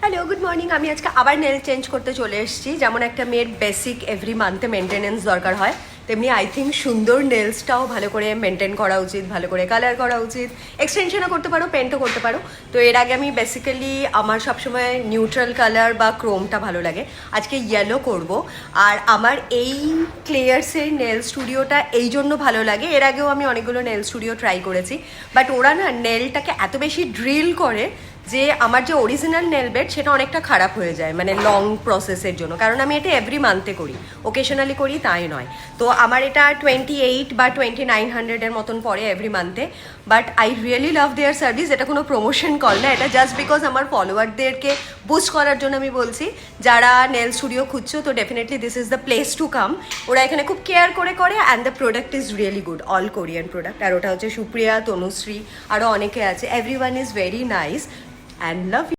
Hello good morning. আমি আজকে আবার নেল চেঞ্জ করতে চলে এসেছি। যেমন একটা মেয়ের বেসিক এভরি মান্থে মেনটেনেন্স দরকার হয়, তেমনি আই থিঙ্ক সুন্দর নেলসটাও ভালো করে মেনটেন করা উচিত, ভালো করে কালার করা উচিত। এক্সটেনশনও করতে পারো, পেন্টও করতে পারো। তো এর আগে আমি বেসিক্যালি আমার সবসময় নিউট্রাল কালার বা ক্রোমটা ভালো লাগে, আজকে ইয়েলো করব। আর আমার এই ক্লেয়ার্সের নেল স্টুডিওটা এই জন্য ভালো লাগে, এর আগেও আমি অনেকগুলো নেল স্টুডিও ট্রাই করেছি, বাট ওরা না নেলটাকে এত বেশি ড্রিল করে যে আমার যে অরিজিনাল নেল বেড সেটা অনেকটা খারাপ হয়ে যায়, মানে লং প্রসেসের জন্য। কারণ আমি এটা এভরি মান্থে করি, ওকেশনালি করি তাই নয়। তো আমার এটা 28 বা 2900-এর মতন পড়ে এভরি মান্থে। But I really love their service. এটা কোনো প্রমোশন কল না, এটা জাস্ট বিকজ আমার ফলোয়ারদেরকে বুস্ট করার জন্য আমি বলছি। যারা নেল স্টুডিও খুঁজছো তো definitely this is the place to come. ওরা এখানে খুব কেয়ার করে and the product is really good, all Korean product. আর ওটা হচ্ছে সুপ্রিয়া, তনুশ্রী, আরও অনেকে আছে। Every one is very nice and love you.